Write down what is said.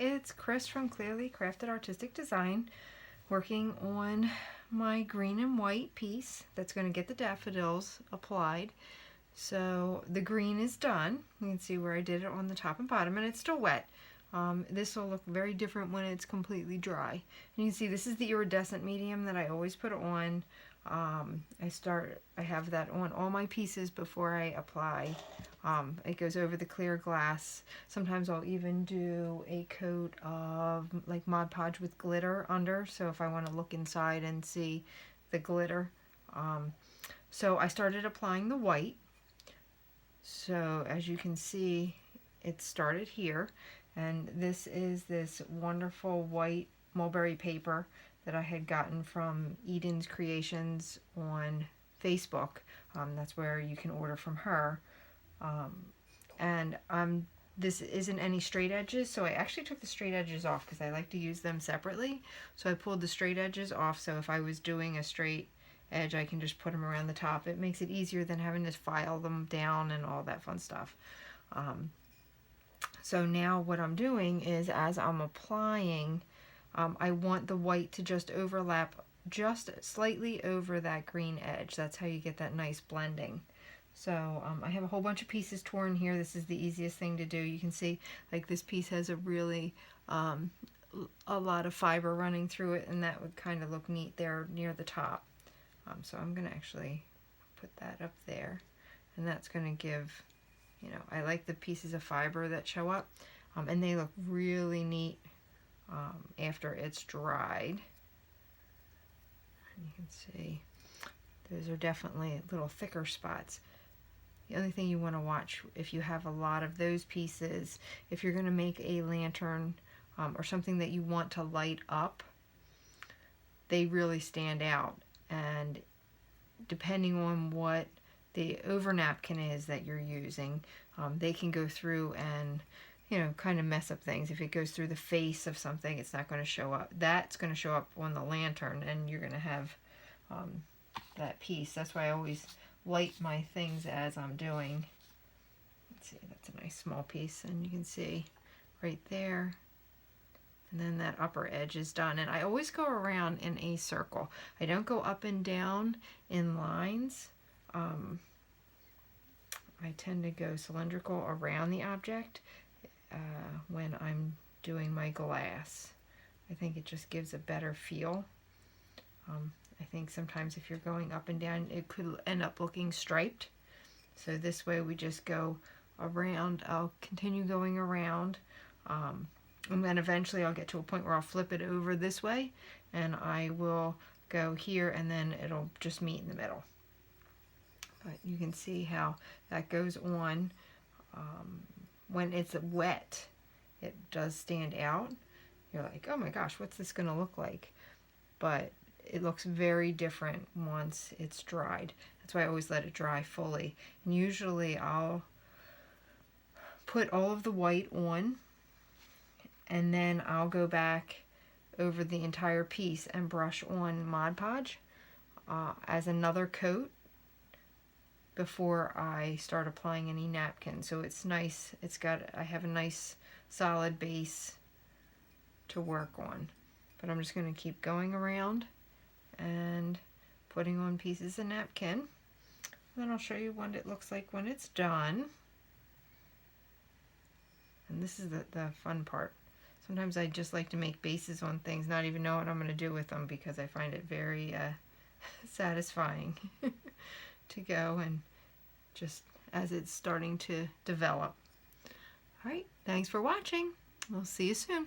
it's Chris from KlearlyKrafted Artistic Design, working on my green and white piece that's going to get the daffodils applied. So the green is done. You can see where I did it on the top and bottom, and it's still wet. This will look very different when it's completely dry. And you can see this is the iridescent medium that I always put on. I have that on all my pieces before I apply. It goes over the clear glass. Sometimes I'll even do a coat of like Mod Podge with glitter under, so if I want to look inside and see the glitter. So I started applying the white. So as you can see, it started here, and this is this wonderful white mulberry paper that I had gotten from Eden's Creations on Facebook. That's where you can order from her. This isn't any straight edges, so I actually took the straight edges off because I like to use them separately. So I pulled the straight edges off, so if I was doing a straight edge, I can just put them around the top. It makes it easier than having to file them down and all that fun stuff. So now what I'm doing is, as I'm applying, I want the white to just overlap just slightly over that green edge. That's how you get that nice blending. So I have a whole bunch of pieces torn here. This is the easiest thing to do. You can see like this piece has a really a lot of fiber running through it, and that would kind of look neat there near the top. So I'm going to actually put that up there, and that's going to give, you know, I like the pieces of fiber that show up, and they look really neat after it's dried. And you can see those are definitely little thicker spots. The only thing you want to watch if you have a lot of those pieces, if you're going to make a lantern or something that you want to light up, they really stand out. And depending on what the over napkin is that you're using, they can go through and, you know, kind of mess up things. If it goes through the face of something, it's not going to show up. That's going to show up on the lantern, and you're going to have that piece. That's why I always light my things as I'm doing. Let's see, that's a nice small piece, and you can see right there. And then that upper edge is done. And I always go around in a circle. I don't go up and down in lines. I tend to go cylindrical around the object when I'm doing my glass. I think it just gives a better feel. I think sometimes if you're going up and down, it could end up looking striped. So this way we just go around. I'll continue going around. And then eventually I'll get to a point where I'll flip it over this way, and I will go here, and then it'll just meet in the middle. But you can see how that goes on. When it's wet, it does stand out. You're like, oh my gosh, what's this going to look like? But it looks very different once it's dried. That's why I always let it dry fully. And usually I'll put all of the white on, and then I'll go back over the entire piece and brush on Mod Podge as another coat before I start applying any napkin. So it's nice. I have a nice solid base to work on. But I'm just going to keep going around and putting on pieces of napkin. Then I'll show you what it looks like when it's done. And this is the fun part. Sometimes I just like to make bases on things, not even know what I'm going to do with them, because I find it very satisfying to go and just as it's starting to develop. Alright, thanks for watching. We'll see you soon.